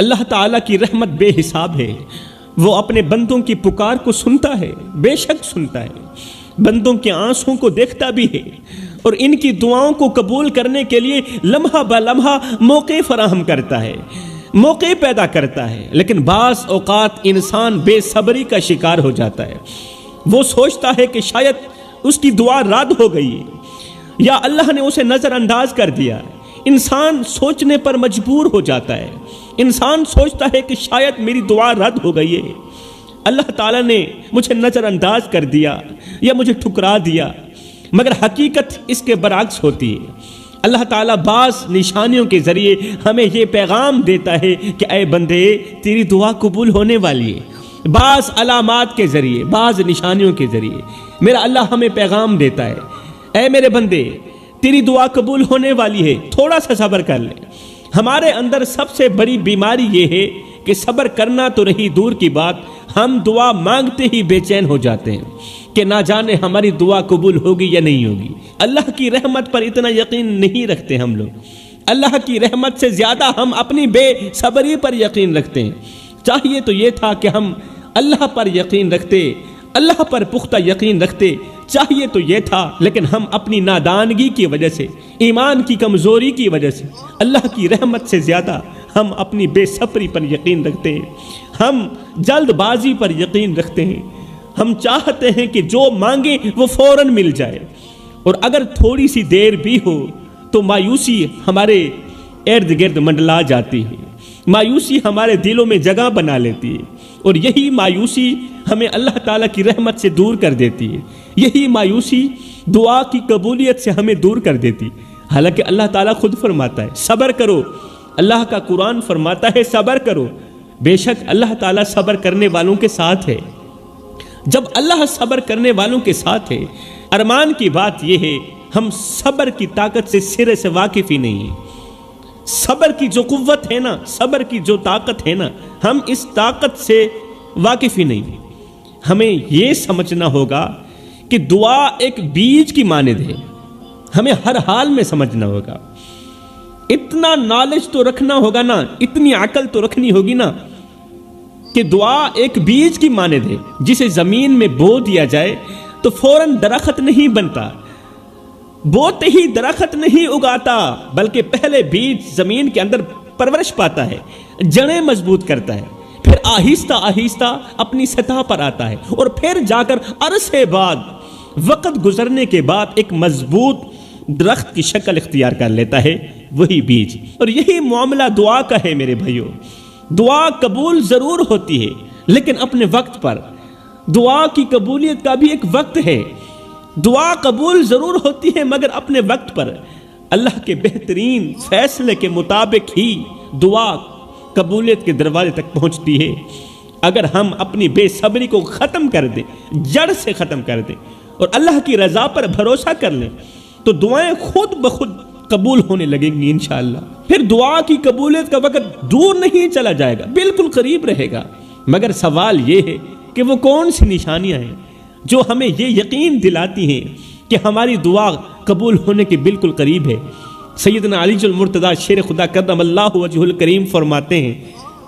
اللہ تعالیٰ کی رحمت بے حساب ہے، وہ اپنے بندوں کی پکار کو سنتا ہے، بے شک سنتا ہے، بندوں کے آنسوں کو دیکھتا بھی ہے اور ان کی دعاؤں کو قبول کرنے کے لیے لمحہ بہ لمحہ موقع فراہم کرتا ہے، موقع پیدا کرتا ہے۔ لیکن بعض اوقات انسان بے صبری کا شکار ہو جاتا ہے، وہ سوچتا ہے کہ شاید اس کی دعا رد ہو گئی ہے یا اللہ نے اسے نظر انداز کر دیا۔ انسان سوچنے پر مجبور ہو جاتا ہے، انسان سوچتا ہے کہ شاید میری دعا رد ہو گئی ہے، اللہ تعالیٰ نے مجھے نظر انداز کر دیا یا مجھے ٹھکرا دیا، مگر حقیقت اس کے برعکس ہوتی ہے۔ اللہ تعالیٰ بعض نشانیوں کے ذریعے ہمیں یہ پیغام دیتا ہے کہ اے بندے تیری دعا قبول ہونے والی ہے، بعض علامات کے ذریعے، بعض نشانیوں کے ذریعے میرا اللہ ہمیں پیغام دیتا ہے، اے میرے بندے تیری دعا قبول ہونے والی ہے، تھوڑا سا صبر کر لے۔ ہمارے اندر سب سے بڑی بیماری یہ ہے کہ صبر کرنا تو رہی دور کی بات، ہم دعا مانگتے ہی بے چین ہو جاتے ہیں کہ نہ جانے ہماری دعا قبول ہوگی یا نہیں ہوگی۔ اللہ کی رحمت پر اتنا یقین نہیں رکھتے ہم لوگ، اللہ کی رحمت سے زیادہ ہم اپنی بے صبری پر یقین رکھتے ہیں۔ چاہیے تو یہ تھا کہ ہم اللہ پر یقین رکھتے، اللہ پر پختہ یقین رکھتے، چاہیے تو یہ تھا، لیکن ہم اپنی نادانگی کی وجہ سے، ایمان کی کمزوری کی وجہ سے، اللہ کی رحمت سے زیادہ ہم اپنی بے صبری پر یقین رکھتے ہیں، ہم جلد بازی پر یقین رکھتے ہیں، ہم چاہتے ہیں کہ جو مانگیں وہ فوراً مل جائے، اور اگر تھوڑی سی دیر بھی ہو تو مایوسی ہمارے ارد گرد منڈلا جاتی ہے، مایوسی ہمارے دلوں میں جگہ بنا لیتی ہے، اور یہی مایوسی ہمیں اللہ تعالیٰ کی رحمت سے دور کر دیتی ہے، یہی مایوسی دعا کی قبولیت سے ہمیں دور کر دیتی۔ حالانکہ اللہ تعالیٰ خود فرماتا ہے صبر کرو، اللہ کا قرآن فرماتا ہے صبر کرو، بے شک اللہ تعالیٰ صبر کرنے والوں کے ساتھ ہے۔ جب اللہ صبر کرنے والوں کے ساتھ ہے، ارمان کی بات یہ ہے ہم صبر کی طاقت سے سرے سے واقف ہی نہیں ہیں۔ صبر کی جو قوت ہے نا، صبر کی جو طاقت ہے نا، ہم اس طاقت سے واقف ہی نہیں ہیں۔ ہمیں یہ سمجھنا ہوگا کہ دعا ایک بیج کی مانند ہے، ہمیں ہر حال میں سمجھنا ہوگا، اتنا نالج تو رکھنا ہوگا نا، اتنی عقل تو رکھنی ہوگی نا کہ دعا ایک بیج کی مانند ہے، جسے زمین میں بو دیا جائے تو فوراً درخت نہیں بنتا، بوتے ہی درخت نہیں اگاتا، بلکہ پہلے بیج زمین کے اندر پرورش پاتا ہے، جڑیں مضبوط کرتا ہے، پھر آہستہ آہستہ اپنی سطح پر آتا ہے، اور پھر جا کر عرصے بعد، وقت گزرنے کے بعد ایک مضبوط درخت کی شکل اختیار کر لیتا ہے، وہی بیج۔ اور یہی معاملہ دعا کا ہے میرے بھائیوں، دعا قبول ضرور ہوتی ہے لیکن اپنے وقت پر، دعا کی قبولیت کا بھی ایک وقت ہے، دعا قبول ضرور ہوتی ہے مگر اپنے وقت پر، اللہ کے بہترین فیصلے کے مطابق ہی دعا قبولیت کے دروازے تک پہنچتی ہے۔ اگر ہم اپنی بے صبری کو ختم کر دیں، جڑ سے ختم کر دیں اور اللہ کی رضا پر بھروسہ کر لیں تو دعائیں خود بخود قبول ہونے لگیں گی انشاءاللہ۔ پھر دعا کی قبولیت کا وقت دور نہیں چلا جائے گا، بالکل قریب رہے گا، مگر سوال یہ ہے کہ وہ کون سی نشانیاں ہیں جو ہمیں یہ یقین دلاتی ہیں کہ ہماری دعا قبول ہونے کے بالکل قریب ہے۔ سیدنا علی المرتضیٰ شیر خدا کرم اللہ وجہ الکریم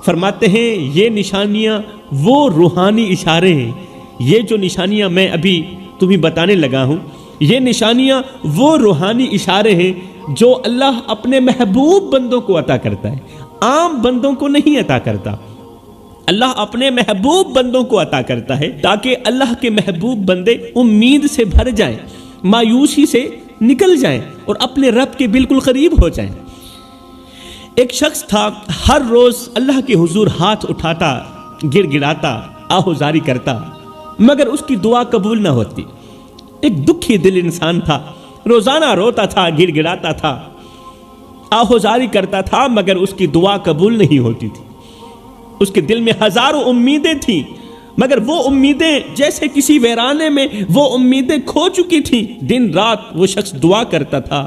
فرماتے ہیں یہ نشانیاں وہ روحانی اشارے ہیں، یہ جو نشانیاں میں ابھی تمہیں بتانے لگا ہوں، یہ نشانیاں وہ روحانی اشارے ہیں جو اللہ اپنے محبوب بندوں کو عطا کرتا ہے، عام بندوں کو نہیں عطا کرتا، اللہ اپنے محبوب بندوں کو عطا کرتا ہے تاکہ اللہ کے محبوب بندے امید سے بھر جائیں، مایوسی سے نکل جائیں اور اپنے رب کے بالکل قریب ہو جائیں۔ ایک شخص تھا، ہر روز اللہ کے حضور ہاتھ اٹھاتا، گڑ گڑاتا، آہوزاری کرتا، مگر اس کی دعا قبول نہ ہوتی۔ ایک دکھی دل انسان تھا، روزانہ روتا تھا، گڑ گڑاتا تھا، آہوزاری کرتا تھا، مگر اس کی دعا قبول نہیں ہوتی تھی۔ اس کے دل میں ہزاروں امیدیں تھیں، مگر وہ امیدیں جیسے کسی ویرانے میں وہ امیدیں کھو چکی تھیں۔ دن رات وہ شخص دعا کرتا تھا،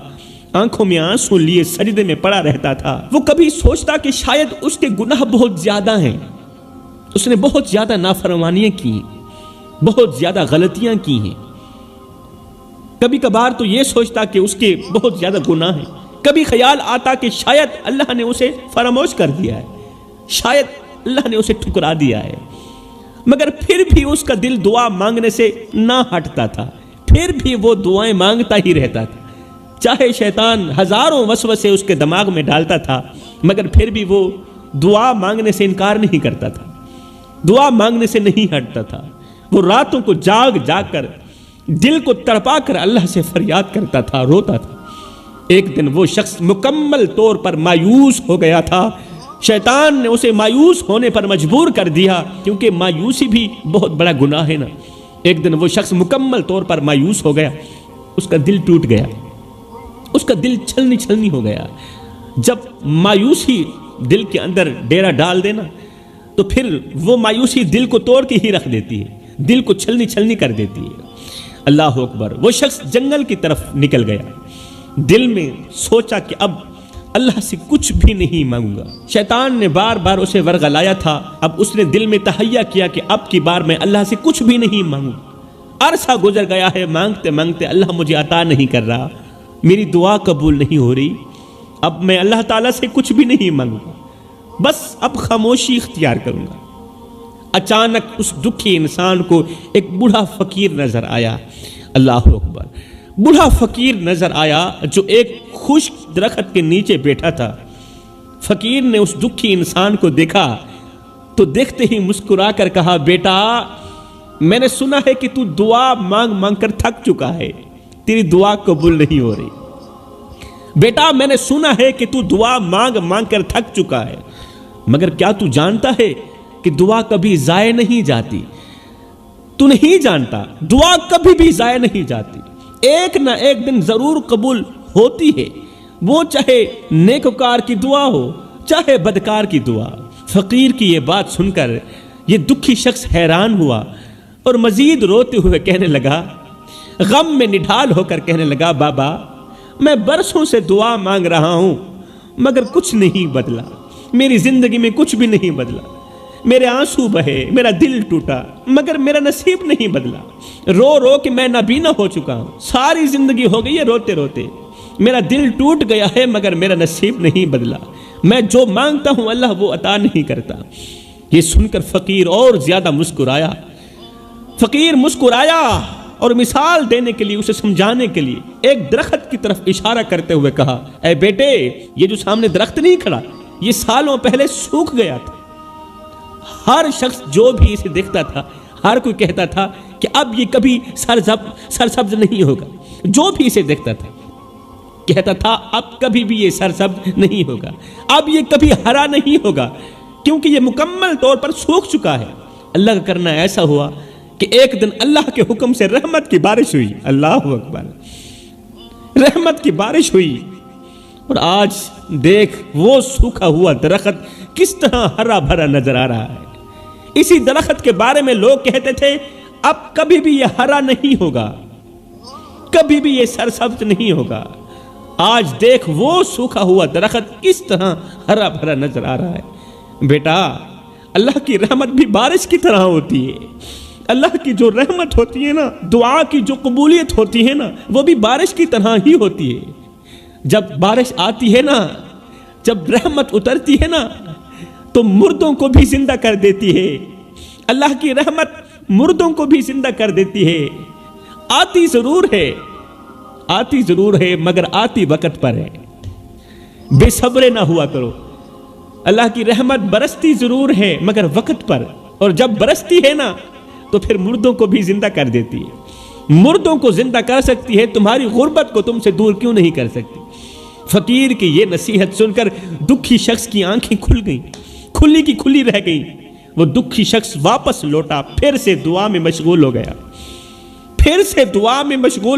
آنکھوں میں آنسو لیے سجدے میں پڑا رہتا تھا۔ وہ کبھی سوچتا کہ شاید اس کے گناہ بہت زیادہ ہیں، اس نے بہت زیادہ نافرمانیاں کی ہیں، بہت زیادہ غلطیاں کی ہیں۔ کبھی کبھار تو یہ سوچتا کہ اس کے بہت زیادہ گناہ ہیں، کبھی خیال آتا کہ شاید اللہ نے اسے فراموش کر دیا ہے، شاید اللہ نے اسے ٹھکرا دیا ہے، مگر پھر بھی اس کا دل دعا مانگنے سے نہ ہٹتا تھا، پھر بھی وہ دعائیں مانگتا ہی رہتا تھا، چاہے شیطان ہزاروں وسوسے اس کے دماغ میں ڈالتا تھا، مگر پھر بھی وہ دعا مانگنے سے انکار نہیں کرتا تھا، دعا مانگنے سے نہیں ہٹتا تھا۔ وہ راتوں کو جاگ جاگ کر دل کو تڑپا کر اللہ سے فریاد کرتا تھا، روتا تھا۔ ایک دن وہ شخص مکمل طور پر مایوس ہو گیا تھا، شیطان نے اسے مایوس ہونے پر مجبور کر دیا، کیونکہ مایوسی بھی بہت بڑا گناہ ہے نا۔ ایک دن وہ شخص مکمل طور پر مایوس ہو گیا، اس کا دل ٹوٹ گیا، اس کا دل چھلنی چھلنی ہو گیا۔ جب مایوسی دل کے اندر ڈیرا ڈال دینا تو پھر وہ مایوسی دل کو توڑ کے ہی رکھ دیتی ہے، دل کو چھلنی چھلنی کر دیتی ہے۔ اللہ اکبر۔ وہ شخص جنگل کی طرف نکل گیا، دل میں سوچا کہ اب اللہ سے کچھ بھی نہیں مانگوں گا۔ شیطان نے بار بار اسے ورغلایا تھا، اب اس نے دل میں تہیہ کیا کہ اب کی بار میں اللہ سے کچھ بھی نہیں مانگوں۔ عرصہ گزر گیا ہے، مانگتے مانگتے اللہ مجھے عطا نہیں کر رہا، میری دعا قبول نہیں ہو رہی، اب میں اللہ تعالیٰ سے کچھ بھی نہیں مانگوں گا، بس اب خاموشی اختیار کروں گا۔ اچانک اس دکھی انسان کو ایک بوڑھا فقیر نظر آیا۔ اللہ اکبر۔ بوڑھا فقیر نظر آیا جو ایک خشک درخت کے نیچے بیٹھا تھا۔ فقیر نے اس دکھی انسان کو دیکھا تو دیکھتے ہی مسکرا کر کہا، بیٹا میں نے سنا ہے کہ تو دعا مانگ مانگ کر تھک چکا ہے، تیری دعا قبول نہیں ہو رہی۔ بیٹا میں نے سنا ہے کہ تو دعا مانگ مانگ کر تھک چکا ہے، مگر کیا تو جانتا ہے کہ دعا کبھی ضائع نہیں جاتی؟ تو نہیں جانتا، دعا کبھی بھی ضائع نہیں جاتی، ایک نہ ایک دن ضرور قبول ہوتی ہے، وہ چاہے نیکوکار کی دعا ہو چاہے بدکار کی دعا۔ فقیر کی یہ بات سن کر یہ دکھی شخص حیران ہوا اور مزید روتے ہوئے کہنے لگا، غم میں نڈھال ہو کر کہنے لگا، بابا میں برسوں سے دعا مانگ رہا ہوں مگر کچھ نہیں بدلا، میری زندگی میں کچھ بھی نہیں بدلا، میرے آنسو بہے، میرا دل ٹوٹا مگر میرا نصیب نہیں بدلا، رو رو کہ میں نابینا ہو چکا ہوں، ساری زندگی ہو گئی ہے روتے روتے، میرا دل ٹوٹ گیا ہے مگر میرا نصیب نہیں بدلا، میں جو مانگتا ہوں اللہ وہ عطا نہیں کرتا۔ یہ سن کر فقیر اور زیادہ مسکرایا۔ فقیر مسکرایا اور مثال دینے کے لیے، اسے سمجھانے کے لیے ایک درخت کی طرف اشارہ کرتے ہوئے کہا، اے بیٹے یہ جو سامنے درخت نہیں کھڑا، یہ سالوں پہلے سوکھ گیا تھا، ہر شخص جو بھی اسے دیکھتا تھا ہر کوئی کہتا تھا کہ اب یہ کبھی سرسبز نہیں ہوگا، جو بھی اسے دیکھتا تھا کہتا تھا اب کبھی بھی یہ سرسبز نہیں ہوگا، اب یہ کبھی ہرا نہیں ہوگا، کیونکہ یہ مکمل طور پر سوکھ چکا ہے۔ اللہ کا کرنا ایسا ہوا کہ ایک دن اللہ کے حکم سے رحمت کی بارش ہوئی۔ اللہ اکبر۔ رحمت کی بارش ہوئی اور آج دیکھ وہ سوکھا ہوا درخت کس طرح ہرا بھرا نظر آ رہا ہے۔ اسی درخت کے بارے میں لوگ کہتے تھے اب کبھی بھی یہ ہرا نہیں ہوگا، کبھی بھی یہ سرسبز نہیں ہوگا، آج دیکھ وہ سوکھا ہوا درخت کس طرح ہرا بھرا نظر آ رہا ہے۔ بیٹا اللہ کی رحمت بھی بارش کی طرح ہوتی ہے، اللہ کی جو رحمت ہوتی ہے نا، دعا کی جو قبولیت ہوتی ہے نا، وہ بھی بارش کی طرح ہی ہوتی ہے۔ جب بارش آتی ہے نا، جب رحمت اترتی ہے نا تو مردوں کو بھی زندہ کر دیتی ہے۔ اللہ کی رحمت مردوں کو بھی زندہ کر دیتی ہے۔ آتی ضرور ہے مگر آتی وقت پر ہے، بے صبر نہ ہوا کرو۔ اللہ کی رحمت برستی ضرور ہے مگر وقت پر، اور جب برستی ہے نا تو پھر مردوں کو بھی زندہ کر دیتی ہے۔ مردوں کو زندہ کر سکتی ہے، تمہاری غربت کو تم سے دور کیوں نہیں کر سکتی؟ فقیر کی یہ نصیحت سن کر دکھی شخص کی آنکھیں کھل گئیں، کھلی کی کھلی رہ گئی۔ وہ دکھی شخص واپس لوٹا، پھر سے دعا میں مشغول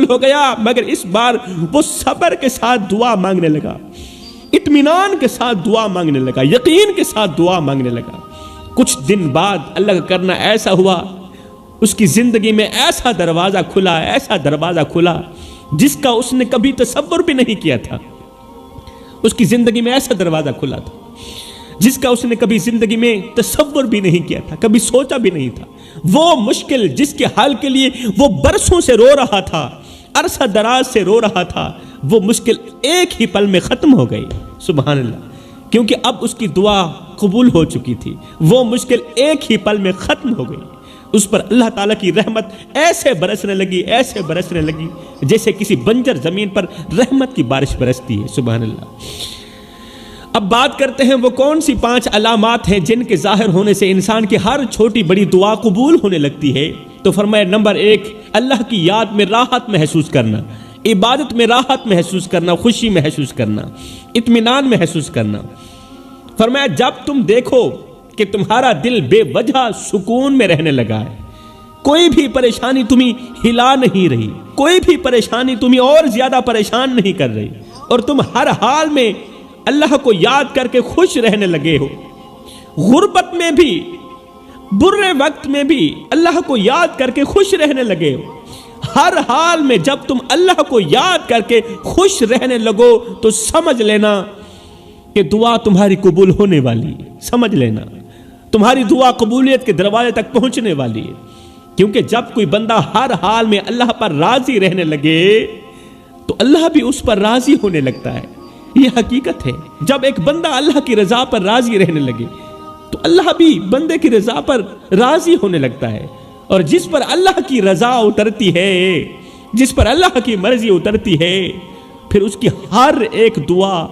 ہو گیا، مگر اس بار وہ صبر کے ساتھ دعا مانگنے لگا، اطمینان کے ساتھ دعا مانگنے لگا، یقین کے ساتھ دعا مانگنے لگا۔ کچھ دن بعد اللہ کا کرنا ایسا ہوا، اس کی زندگی میں ایسا دروازہ کھلا جس کا اس نے کبھی تصور بھی نہیں کیا تھا۔ اس کی زندگی میں ایسا دروازہ کھلا تھا جس کا اس نے کبھی زندگی میں تصور بھی نہیں کیا تھا، کبھی سوچا بھی نہیں تھا۔ وہ مشکل جس کے حل کے لیے وہ برسوں سے رو رہا تھا، عرصہ دراز سے رو رہا تھا، وہ مشکل ایک ہی پل میں ختم ہو گئی۔ سبحان اللہ۔ کیونکہ اب اس کی دعا قبول ہو چکی تھی، وہ مشکل ایک ہی پل میں ختم ہو گئی۔ اس پر اللہ تعالیٰ کی رحمت ایسے برسنے لگی جیسے کسی بنجر زمین پر رحمت کی بارش برستی ہے۔ سبحان اللہ۔ اب بات کرتے ہیں وہ کون سی 5 علامات ہیں جن کے ظاہر ہونے سے انسان کی ہر چھوٹی بڑی دعا قبول ہونے لگتی ہے۔ تو فرمایا نمبر 1، اللہ کی یاد میں راحت محسوس کرنا، عبادت میں راحت محسوس کرنا، خوشی محسوس کرنا، اطمینان محسوس کرنا۔ فرمایا جب تم دیکھو کہ تمہارا دل بے وجہ سکون میں رہنے لگا ہے، کوئی بھی پریشانی تمہیں ہلا نہیں رہی، کوئی بھی پریشانی تمہیں اور زیادہ پریشان نہیں کر رہی، اور تم ہر حال میں اللہ کو یاد کر کے خوش رہنے لگے ہو، غربت میں بھی برے وقت میں بھی اللہ کو یاد کر کے خوش رہنے لگے ہو، ہر حال میں جب تم اللہ کو یاد کر کے خوش رہنے لگو تو سمجھ لینا کہ دعا تمہاری قبول ہونے والی ہے۔ سمجھ لینا تمہاری دعا قبولیت کے دروازے تک پہنچنے والی ہے، کیونکہ جب کوئی بندہ ہر حال میں اللہ پر راضی رہنے لگے تو اللہ بھی اس پر راضی ہونے لگتا ہے۔ یہ حقیقت ہے، جب ایک بندہ اللہ کی رضا پر راضی رہنے لگے تو اللہ بھی بندے کی رضا پر راضی ہونے لگتا ہے، اور جس پر اللہ کی رضا اترتی ہے، جس پر اللہ کی مرضی اترتی ہے، پھر اس کی ہر ایک دعا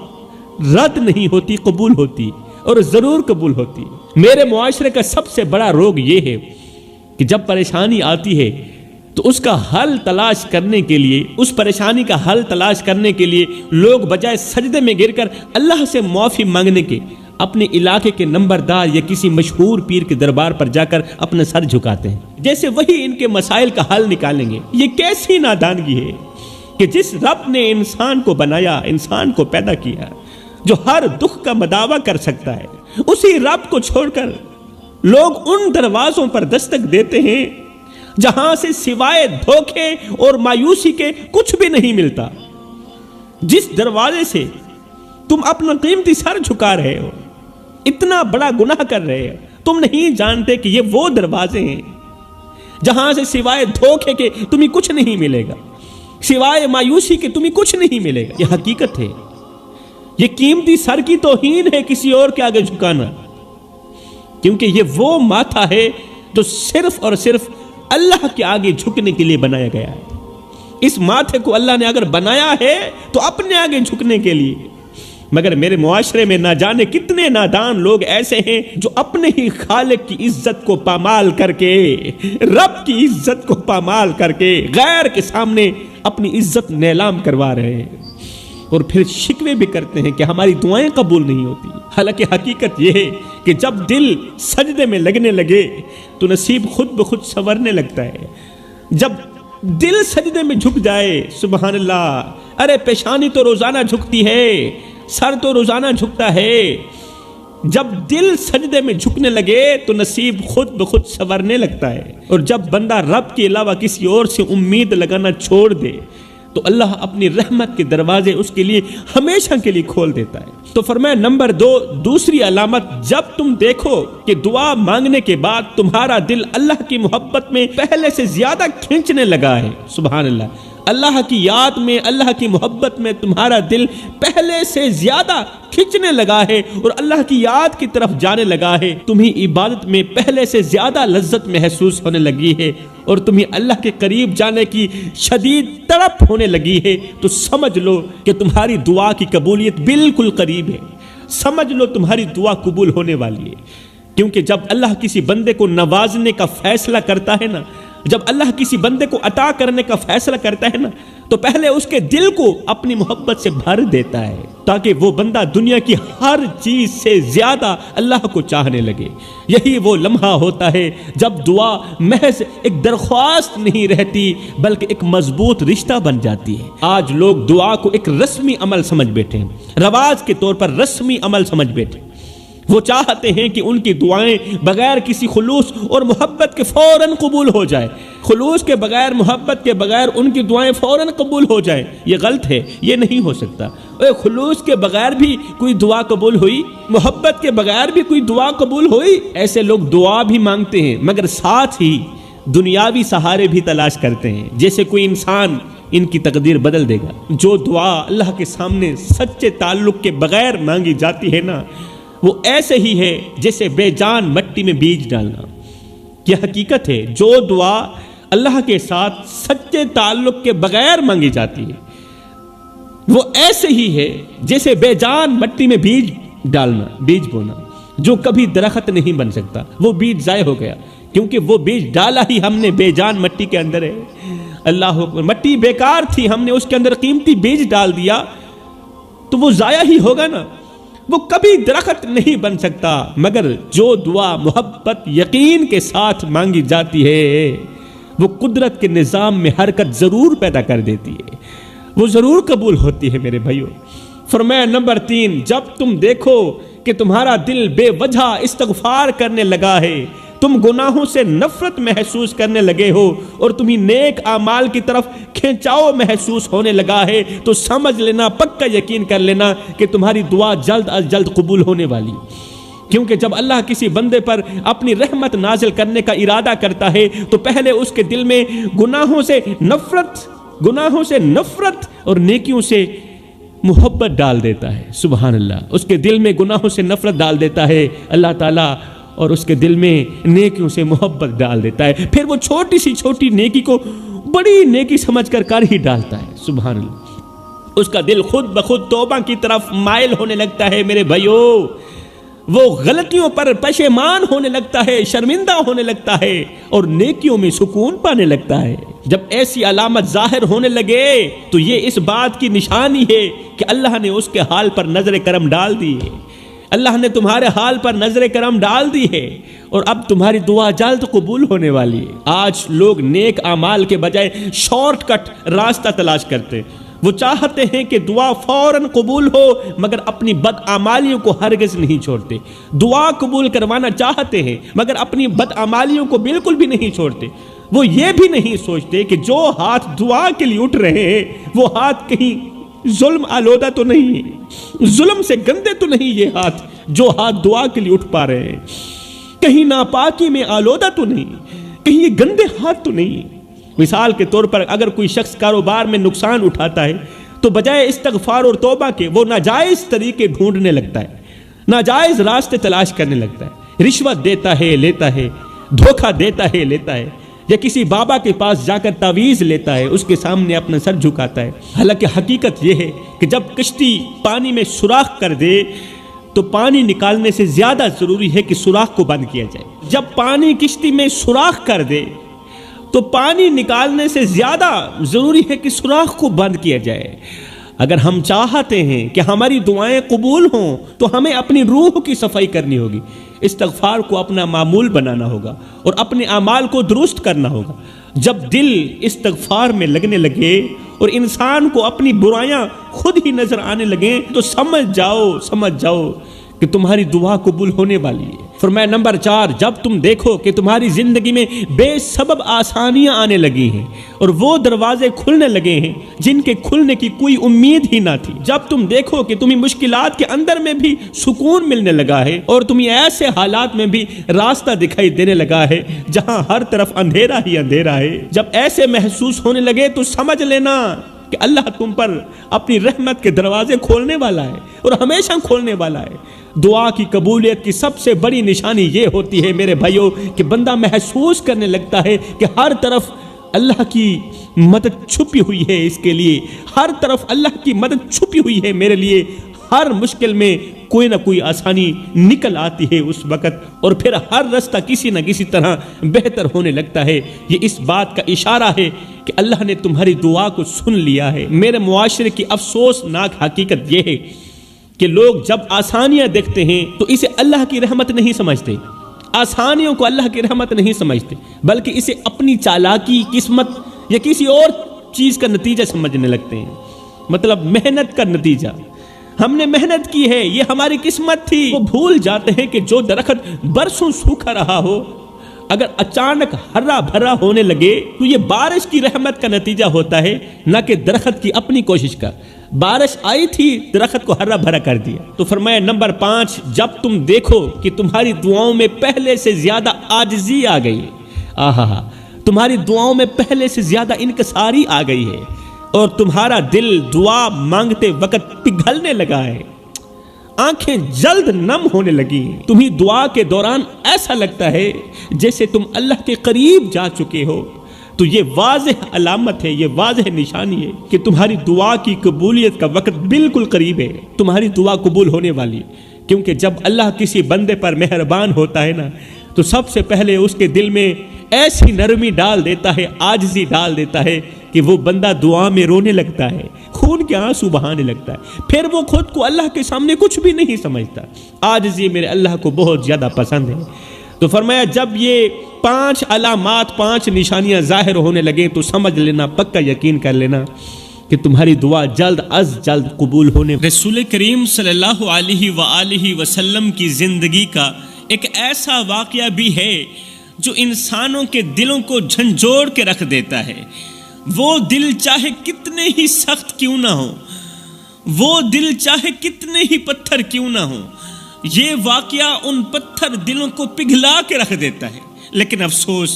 رد نہیں ہوتی، قبول ہوتی، اور ضرور قبول ہوتی۔ میرے معاشرے کا سب سے بڑا روگ یہ ہے کہ جب پریشانی آتی ہے تو اس کا حل تلاش کرنے کے لیے، اس پریشانی کا حل تلاش کرنے کے لیے لوگ بجائے سجدے میں گر کر اللہ سے معافی مانگنے کے اپنے علاقے کے نمبردار یا کسی مشہور پیر کے دربار پر جا کر اپنا سر جھکاتے ہیں، جیسے وہی ان کے مسائل کا حل نکالیں گے۔ یہ کیسی نادانگی ہے کہ جس رب نے انسان کو بنایا، انسان کو پیدا کیا، جو ہر دکھ کا مداوع کر سکتا ہے، اسی رب کو چھوڑ کر لوگ ان دروازوں پر دستک دیتے ہیں جہاں سے سوائے دھوکے اور مایوسی کے کچھ بھی نہیں ملتا۔ جس دروازے سے تم اپنا قیمتی سر جھکا رہے ہو، اتنا بڑا گناہ کر رہے ہو، تم نہیں جانتے کہ یہ وہ دروازے ہیں جہاں سے سوائے دھوکے کے تمہیں کچھ نہیں ملے گا، سوائے مایوسی کے تمہیں کچھ نہیں ملے گا۔ یہ حقیقت ہے، یہ قیمتی سر کی توہین ہے کسی اور کے آگے جھکانا، کیونکہ یہ وہ ماتھا ہے جو صرف اور صرف اللہ کے آگے جھکنے کے لیے بنایا گیا ہے۔ اس ماتھے کو اللہ نے اگر بنایا ہے تو اپنے آگے جھکنے کے لیے، مگر میرے معاشرے میں نہ جانے کتنے نادان لوگ ایسے ہیں جو اپنے ہی خالق کی عزت کو پامال کر کے، رب کی عزت کو پامال کر کے غیر کے سامنے اپنی عزت نیلام کروا رہے ہیں، اور پھر شکوے بھی کرتے ہیں کہ ہماری دعائیں قبول نہیں ہوتی۔ حالانکہ حقیقت یہ ہے کہ جب دل سجدے میں لگنے لگے تو نصیب خود بخود سنورنے لگتا ہے۔ جب دل سجدے میں جھک جائے، سبحان اللہ، ارے پیشانی تو روزانہ جھکتی ہے، سر تو روزانہ جھکتا ہے، جب دل سجدے میں جھکنے لگے تو نصیب خود بخود سنورنے لگتا ہے۔ اور جب بندہ رب کے علاوہ کسی اور سے امید لگانا چھوڑ دے تو اللہ اپنی رحمت کے دروازے اس کے لیے ہمیشہ کے لیے کھول دیتا ہے۔ تو فرمایا نمبر 2، دوسری علامت، جب تم دیکھو کہ دعا مانگنے کے بعد تمہارا دل اللہ کی محبت میں پہلے سے زیادہ کھینچنے لگا ہے، سبحان اللہ، اللہ کی یاد میں، اللہ کی محبت میں تمہارا دل پہلے سے زیادہ کھینچنے لگا ہے اور اللہ کی یاد کی طرف جانے لگا ہے، تمہیں عبادت میں پہلے سے زیادہ لذت محسوس ہونے لگی ہے، اور تمہیں اللہ کے قریب جانے کی شدید تڑپ ہونے لگی ہے، تو سمجھ لو کہ تمہاری دعا کی قبولیت بالکل قریب ہے۔ سمجھ لو تمہاری دعا قبول ہونے والی ہے، کیونکہ جب اللہ کسی بندے کو نوازنے کا فیصلہ کرتا ہے نا، جب اللہ کسی بندے کو عطا کرنے کا فیصلہ کرتا ہے نا، تو پہلے اس کے دل کو اپنی محبت سے بھر دیتا ہے، تاکہ وہ بندہ دنیا کی ہر چیز سے زیادہ اللہ کو چاہنے لگے۔ یہی وہ لمحہ ہوتا ہے جب دعا محض ایک درخواست نہیں رہتی بلکہ ایک مضبوط رشتہ بن جاتی ہے۔ آج لوگ دعا کو ایک رسمی عمل سمجھ بیٹھے ہیں، رواج کے طور پر رسمی عمل سمجھ بیٹھے۔ وہ چاہتے ہیں کہ ان کی دعائیں بغیر کسی خلوص اور محبت کے فوراً قبول ہو جائے، خلوص کے بغیر، محبت کے بغیر ان کی دعائیں فوراً قبول ہو جائیں۔ یہ غلط ہے، یہ نہیں ہو سکتا۔ خلوص کے بغیر بھی کوئی دعا قبول ہوئی، محبت کے بغیر بھی کوئی دعا قبول ہوئی؟ ایسے لوگ دعا بھی مانگتے ہیں مگر ساتھ ہی دنیاوی سہارے بھی تلاش کرتے ہیں، جیسے کوئی انسان ان کی تقدیر بدل دے گا۔ جو دعا اللہ کے سامنے سچے تعلق کے بغیر مانگی جاتی ہے نا، وہ ایسے ہی ہے جیسے بے جان مٹی میں بیج ڈالنا۔ یہ حقیقت ہے، جو دعا اللہ کے ساتھ سچے تعلق کے بغیر مانگی جاتی ہے وہ ایسے ہی ہے جیسے بے جان مٹی میں بیج ڈالنا، بیج بونا، جو کبھی درخت نہیں بن سکتا۔ وہ بیج ضائع ہو گیا کیونکہ وہ بیج ڈالا ہی ہم نے بے جان مٹی کے اندر ہے۔ اللہ اکبر، مٹی بیکار تھی، ہم نے اس کے اندر قیمتی بیج ڈال دیا تو وہ ضائع ہی ہوگا نا، وہ کبھی درخت نہیں بن سکتا۔ مگر جو دعا محبت یقین کے ساتھ مانگی جاتی ہے وہ قدرت کے نظام میں حرکت ضرور پیدا کر دیتی ہے، وہ ضرور قبول ہوتی ہے میرے بھائیوں۔ فرمایا نمبر 3، جب تم دیکھو کہ تمہارا دل بے وجہ استغفار کرنے لگا ہے، تم گناہوں سے نفرت محسوس کرنے لگے ہو اور تمہیں نیک اعمال کی طرف کھینچاؤ محسوس ہونے لگا ہے، تو سمجھ لینا، پکا یقین کر لینا کہ تمہاری دعا جلد از جلد قبول ہونے والی۔ کیونکہ جب اللہ کسی بندے پر اپنی رحمت نازل کرنے کا ارادہ کرتا ہے تو پہلے اس کے دل میں گناہوں سے نفرت اور نیکیوں سے محبت ڈال دیتا ہے۔ سبحان اللہ، اس کے دل میں گناہوں سے نفرت ڈال دیتا ہے اللہ تعالیٰ، اور اس کے دل میں نیکیوں سے محبت ڈال دیتا ہے۔ پھر وہ چھوٹی سی چھوٹی نیکی کو بڑی نیکی سمجھ کر ہی ڈالتا ہے۔ سبحان اللہ، اس کا دل خود بخود توبہ کی طرف مائل ہونے لگتا ہے میرے بھائیوں، وہ غلطیوں پر پشیمان ہونے لگتا ہے، شرمندہ ہونے لگتا ہے اور نیکیوں میں سکون پانے لگتا ہے۔ جب ایسی علامت ظاہر ہونے لگے تو یہ اس بات کی نشانی ہے کہ اللہ نے اس کے حال پر نظر کرم ڈال دی ہے، اللہ نے تمہارے حال پر نظر کرم ڈال دی ہے اور اب تمہاری دعا جلد قبول ہونے والی ہے۔ آج لوگ نیک اعمال کے بجائے شارٹ کٹ راستہ تلاش کرتے، وہ چاہتے ہیں کہ دعا فوراً قبول ہو مگر اپنی بدعمالیوں کو ہرگز نہیں چھوڑتے۔ دعا قبول کروانا چاہتے ہیں مگر اپنی بدعمالیوں کو بالکل بھی نہیں چھوڑتے۔ وہ یہ بھی نہیں سوچتے کہ جو ہاتھ دعا کے لیے اٹھ رہے ہیں وہ ہاتھ کہیں ظلم آلودہ تو نہیں ہے، ظلم سے گندے تو نہیں یہ ہاتھ جو ہاتھ دعا کے لیے اٹھ پا رہے ہیں، کہیں ناپاکی میں آلودہ تو نہیں، کہیں یہ گندے ہاتھ تو نہیں۔ مثال کے طور پر اگر کوئی شخص کاروبار میں نقصان اٹھاتا ہے تو بجائے استغفار اور توبہ کے وہ ناجائز طریقے ڈھونڈنے لگتا ہے، ناجائز راستے تلاش کرنے لگتا ہے، رشوت دیتا ہے لیتا ہے، دھوکہ دیتا ہے لیتا ہے، یا کسی بابا کے پاس جا کر تعویذ لیتا ہے، اس کے سامنے اپنا سر جھکاتا ہے۔ حالانکہ حقیقت یہ ہے کہ جب کشتی پانی میں سوراخ کر دے تو پانی نکالنے سے زیادہ ضروری ہے کہ سوراخ کو بند کیا جائے۔ جب پانی کشتی میں سوراخ کر دے تو پانی نکالنے سے زیادہ ضروری ہے کہ سوراخ کو بند کیا جائے۔ اگر ہم چاہتے ہیں کہ ہماری دعائیں قبول ہوں تو ہمیں اپنی روح کی صفائی کرنی ہوگی، استغفار کو اپنا معمول بنانا ہوگا اور اپنے اعمال کو درست کرنا ہوگا۔ جب دل استغفار میں لگنے لگے اور انسان کو اپنی برائیاں خود ہی نظر آنے لگیں تو سمجھ جاؤ کہ تمہاری دعا قبول ہونے والی ہے۔ فرمایا نمبر 4، جب تم دیکھو کہ تمہاری زندگی میں بے سبب آسانیاں آنے لگی ہیں اور وہ دروازے کھلنے لگے ہیں جن کے کھلنے کی کوئی امید ہی نہ تھی، جب تم دیکھو کہ تمہیں مشکلات کے اندر میں بھی سکون ملنے لگا ہے اور تمہیں ایسے حالات میں بھی راستہ دکھائی دینے لگا ہے جہاں ہر طرف اندھیرا ہی اندھیرا ہے، جب ایسے محسوس ہونے لگے تو سمجھ لینا کہ اللہ تم پر اپنی رحمت کے دروازے کھولنے والا ہے اور ہمیشہ کھولنے والا ہے۔ دعا کی قبولیت کی سب سے بڑی نشانی یہ ہوتی ہے میرے بھائیوں کہ بندہ محسوس کرنے لگتا ہے کہ ہر طرف اللہ کی مدد چھپی ہوئی ہے، اس کے لیے ہر طرف اللہ کی مدد چھپی ہوئی ہے میرے لیے، ہر مشکل میں کوئی نہ کوئی آسانی نکل آتی ہے اس وقت، اور پھر ہر رستہ کسی نہ کسی طرح بہتر ہونے لگتا ہے۔ یہ اس بات کا اشارہ ہے کہ اللہ نے تمہاری دعا کو سن لیا ہے۔ میرے معاشرے کی افسوسناک حقیقت یہ ہے کہ لوگ جب آسانیاں دیکھتے ہیں تو اسے اللہ کی رحمت نہیں سمجھتے، آسانیوں کو اللہ کی رحمت نہیں سمجھتے، بلکہ اسے اپنی چالاکی، قسمت یا کسی اور چیز کا نتیجہ سمجھنے لگتے ہیں، مطلب محنت کا نتیجہ۔ ہم نے محنت کی ہے، یہ ہماری قسمت تھی۔ وہ بھول جاتے ہیں کہ جو درخت برسوں سوکھا رہا ہو اگر اچانک ہرا بھرا ہونے لگے تو یہ بارش کی رحمت کا نتیجہ ہوتا ہے، نہ کہ درخت کی اپنی کوشش کا۔ بارش آئی تھی، درخت کو ہرا بھرا کر دیا۔ تو فرمایا نمبر 5، جب تم دیکھو کہ تمہاری دعاؤں میں پہلے سے زیادہ عاجزی آ گئی، تمہاری دعاؤں میں پہلے سے زیادہ انکساری آ گئی ہے اور تمہارا دل دعا مانگتے وقت پگھلنے لگا ہے، آنکھیں جلد نم ہونے لگی، تمہیں دعا کے دوران ایسا لگتا ہے جیسے تم اللہ کے قریب جا چکے ہو۔ تو یہ واضح علامت ہے، یہ واضح نشانی ہے کہ تمہاری دعا کی قبولیت کا وقت بالکل قریب ہے، تمہاری دعا قبول ہونے والی ہے۔ کیونکہ جب اللہ کسی بندے پر مہربان ہوتا ہے نا تو سب سے پہلے اس کے دل میں ایسی نرمی ڈال دیتا ہے، عاجزی ڈال دیتا ہے کہ وہ بندہ دعا میں رونے لگتا ہے، خون کے آنسو بہانے لگتا ہے، پھر وہ خود کو اللہ کے سامنے کچھ بھی نہیں سمجھتا۔ عاجزی میرے اللہ کو بہت زیادہ پسند ہے۔ تو فرمایا جب یہ 5 علامات، 5 نشانیاں ظاہر ہونے لگیں تو سمجھ لینا، پکا یقین کر لینا کہ تمہاری دعا جلد از جلد قبول ہونے۔ رسول کریم صلی اللہ علیہ وآلہ وسلم کی زندگی کا ایک ایسا واقعہ بھی ہے جو انسانوں کے دلوں کو جھنجھوڑ کے رکھ دیتا ہے۔ وہ دل چاہے کتنے ہی سخت کیوں نہ ہو، وہ دل چاہے کتنے ہی پتھر کیوں نہ ہو، یہ واقعہ ان پتھر دلوں کو پگھلا کے رکھ دیتا ہے۔ لیکن افسوس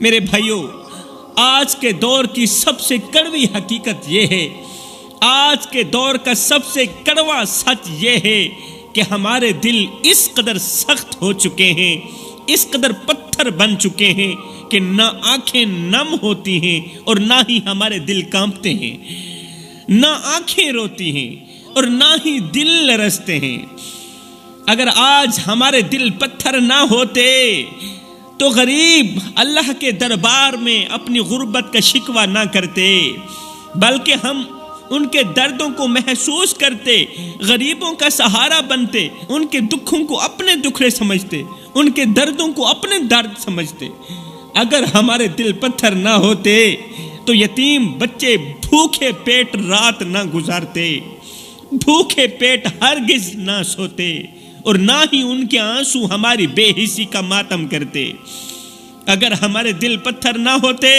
میرے بھائیوں، آج کے دور کی سب سے کڑوی حقیقت یہ ہے، آج کے دور کا سب سے کڑوا سچ یہ ہے کہ ہمارے دل اس قدر سخت ہو چکے ہیں، اس قدر پتھر بن چکے ہیں کہ نہ آنکھیں نم ہوتی ہیں اور نہ ہی ہمارے دل کانپتے ہیں، نہ آنکھیں روتی ہیں اور نہ ہی دل لرزتے ہیں۔ اگر آج ہمارے دل پتھر نہ ہوتے تو غریب اللہ کے دربار میں اپنی غربت کا شکوہ نہ کرتے، بلکہ ہم ان کے دردوں کو محسوس کرتے، غریبوں کا سہارا بنتے، ان کے دکھوں کو اپنے دکھڑے سمجھتے، ان کے دردوں کو اپنے درد سمجھتے۔ اگر ہمارے دل پتھر نہ ہوتے تو یتیم بچے بھوکے پیٹ رات نہ گزارتے، بھوکے پیٹ ہرگز نہ سوتے، اور نہ ہی ان کے آنسو ہماری بے حسی کا ماتم کرتے۔ اگر ہمارے دل پتھر نہ ہوتے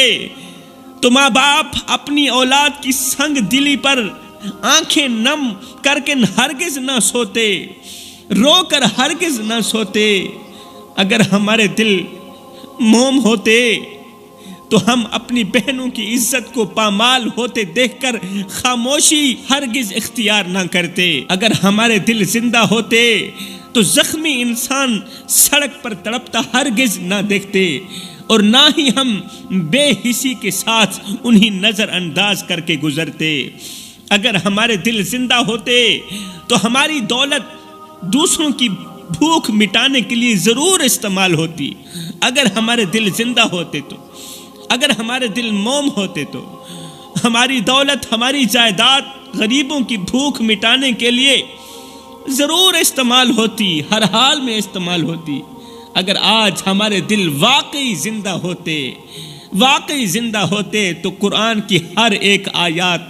تو ماں باپ اپنی اولاد کی سنگ دلی پر آنکھیں نم کر کے ہرگز نہ سوتے، رو کر ہرگز نہ سوتے۔ اگر ہمارے دل موم ہوتے تو ہم اپنی بہنوں کی عزت کو پامال ہوتے دیکھ کر خاموشی ہرگز اختیار نہ کرتے۔ اگر ہمارے دل زندہ ہوتے تو زخمی انسان سڑک پر تڑپتا ہرگز نہ دیکھتے، اور نہ ہی ہم بے حسی کے ساتھ انہیں نظر انداز کر کے گزرتے۔ اگر ہمارے دل زندہ ہوتے تو ہماری دولت دوسروں کی بھوک مٹانے کے لیے ضرور استعمال ہوتی۔ اگر ہمارے دل زندہ ہوتے تو، اگر ہمارے دل موم ہوتے تو ہماری دولت، ہماری جائیداد غریبوں کی بھوک مٹانے کے لیے ضرور استعمال ہوتی، ہر حال میں استعمال ہوتی۔ اگر آج ہمارے دل واقعی زندہ ہوتے، واقعی زندہ ہوتے تو قرآن کی ہر ایک آیات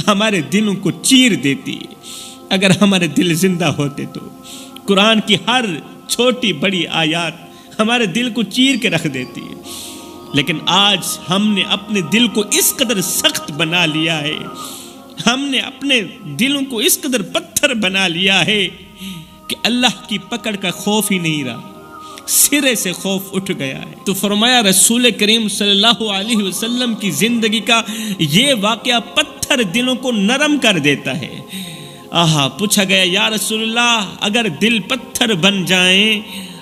ہمارے دلوں کو چیر دیتی۔ اگر ہمارے دل زندہ ہوتے تو قرآن کی ہر چھوٹی بڑی آیات ہمارے دل کو چیر کے رکھ دیتی ہے۔ لیکن آج ہم نے اپنے دل کو اس قدر سخت بنا لیا ہے، ہم نے اپنے دلوں کو اس قدر پتھر بنا لیا ہے کہ اللہ کی پکڑ کا خوف ہی نہیں رہا، سرے سے خوف اٹھ گیا ہے۔ تو فرمایا رسول کریم صلی اللہ علیہ وسلم کی زندگی کا یہ واقعہ پتھر دلوں کو نرم کر دیتا ہے۔ پوچھا گیا یا رسول اللہ، اگر دل پتھر بن جائیں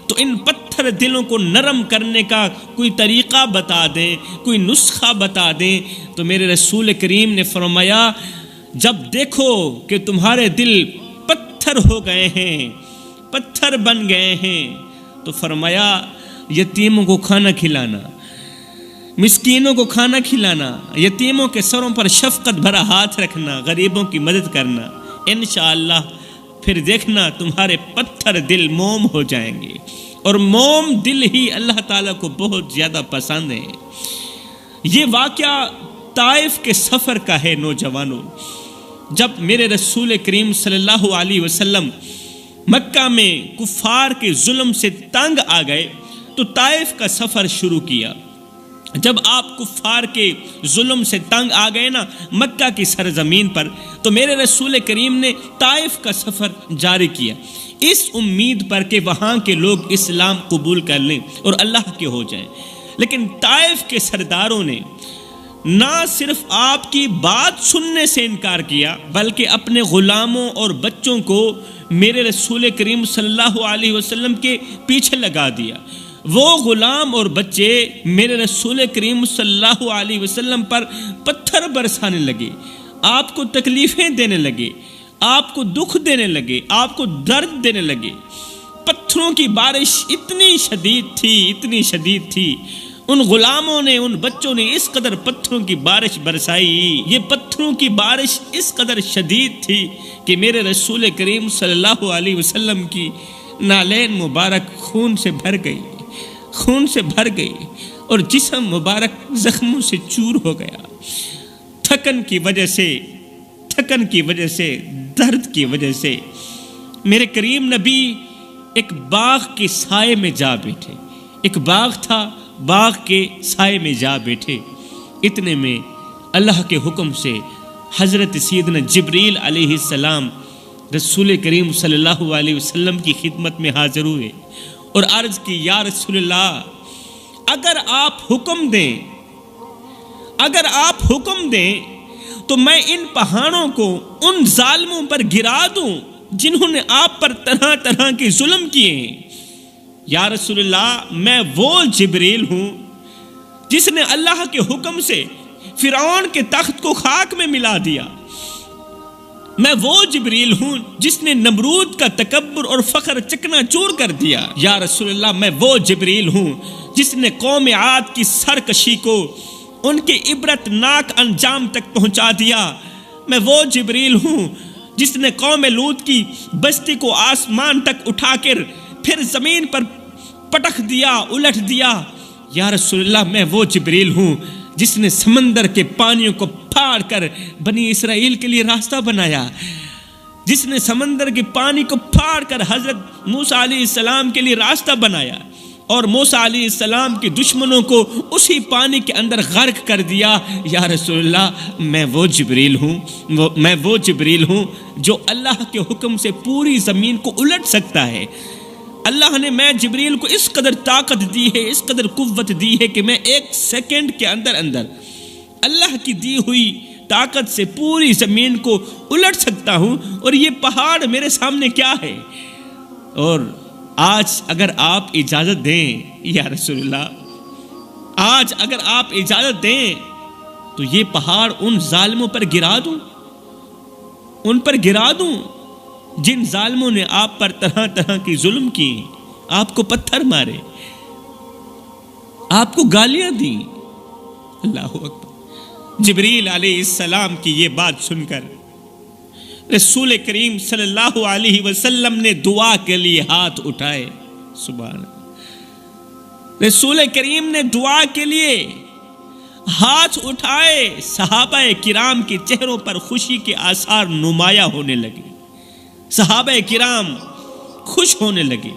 تو ان پتھر دلوں کو نرم کرنے کا کوئی طریقہ بتا دیں، کوئی نسخہ بتا دیں۔ تو میرے رسول کریم نے فرمایا جب دیکھو کہ تمہارے دل پتھر ہو گئے ہیں، پتھر بن گئے ہیں، تو فرمایا یتیموں کو کھانا کھلانا، مسکینوں کو کھانا کھلانا، یتیموں کے سروں پر شفقت بھرا ہاتھ رکھنا، غریبوں کی مدد کرنا، انشاءاللہ پھر دیکھنا تمہارے پتھر دل موم ہو جائیں گے۔ اور موم دل ہی اللہ تعالیٰ کو بہت زیادہ پسند ہے۔ یہ واقعہ طائف کے سفر کا ہے نوجوانوں۔ جب میرے رسول کریم صلی اللہ علیہ وسلم مکہ میں کفار کے ظلم سے تنگ آ گئے تو طائف کا سفر شروع کیا۔ جب آپ کفار کے ظلم سے تنگ آ گئے نا مکہ کی سرزمین پر، تو میرے رسول کریم نے طائف کا سفر جاری کیا، اس امید پر کہ وہاں کے لوگ اسلام قبول کر لیں اور اللہ کے ہو جائیں۔ لیکن طائف کے سرداروں نے نہ صرف آپ کی بات سننے سے انکار کیا، بلکہ اپنے غلاموں اور بچوں کو میرے رسول کریم صلی اللہ علیہ وسلم کے پیچھے لگا دیا۔ وہ غلام اور بچے میرے رسول کریم صلی اللہ علیہ وسلم پر پتھر برسانے لگے، آپ کو تکلیفیں دینے لگے، آپ کو دکھ دینے لگے، آپ کو درد دینے لگے۔ پتھروں کی بارش اتنی شدید تھی، ان غلاموں نے، ان بچوں نے اس قدر پتھروں کی بارش برسائی، یہ پتھروں کی بارش اس قدر شدید تھی کہ میرے رسول کریم صلی اللہ علیہ وسلم کی نالین مبارک خون سے بھر گئی اور جسم مبارک زخموں سے چور ہو گیا، تھکن کی وجہ سے، درد کی وجہ سے۔ میرے کریم نبی ایک باغ کے سائے میں جا بیٹھے، ایک باغ تھا، باغ کے سائے میں جا بیٹھے۔ اتنے میں اللہ کے حکم سے حضرت سیدنا جبریل علیہ السلام رسول کریم صلی اللہ علیہ وسلم کی خدمت میں حاضر ہوئے اور عرض کی، یا رسول اللہ، اگر آپ حکم دیں تو میں ان پہاڑوں کو ان ظالموں پر گرا دوں جنہوں نے آپ پر طرح طرح کے ظلم کیے ہیں۔ یا رسول اللہ، میں وہ جبریل ہوں جس نے اللہ کے حکم سے فرعون کے تخت کو خاک میں ملا دیا، میں وہ جبریل ہوں جس نے نمرود کا تکبر اور فخر چکنا چور کر دیا۔ یا رسول اللہ، میں وہ جبریل ہوں جس نے قوم عاد کی سرکشی کو ان کے عبرت ناک انجام تک پہنچا دیا، میں وہ جبریل ہوں جس نے قوم لوط کی بستی کو آسمان تک اٹھا کر پھر زمین پر پٹک دیا، الٹ دیا۔ یا رسول اللہ، میں وہ جبریل ہوں جس نے سمندر کے پانیوں کو پھاڑ کر بنی اسرائیل کے لیے راستہ بنایا، جس نے سمندر کے پانی کو پھاڑ کر حضرت موسیٰ علیہ السلام کے لیے راستہ بنایا اور موسیٰ علیہ السلام کے دشمنوں کو اسی پانی کے اندر غرق کر دیا۔ یا رسول اللہ، میں وہ جبریل ہوں جو اللہ کے حکم سے پوری زمین کو الٹ سکتا ہے۔ اللہ نے میں جبریل کو اس قدر طاقت دی ہے، اس قدر قوت دی ہے کہ میں ایک سیکنڈ کے اندر اللہ کی دی ہوئی طاقت سے پوری زمین کو الٹ سکتا ہوں، اور یہ پہاڑ میرے سامنے کیا ہے؟ اور آج اگر آپ اجازت دیں یا رسول اللہ، آج اگر آپ اجازت دیں تو یہ پہاڑ ان ظالموں پر گرا دوں جن ظالموں نے آپ پر طرح طرح کی ظلم کی، آپ کو پتھر مارے، آپ کو گالیاں دی۔ اللہ اکبر۔ جبریل علیہ السلام کی یہ بات سن کر رسول کریم صلی اللہ علیہ وسلم نے دعا کے لیے ہاتھ اٹھائے۔ سبحان اللہ۔ رسول کریم نے دعا کے لیے ہاتھ اٹھائے، صحابہ کرام کے چہروں پر خوشی کے آثار نمایاں ہونے لگے، صحابہ کرام خوش ہونے لگے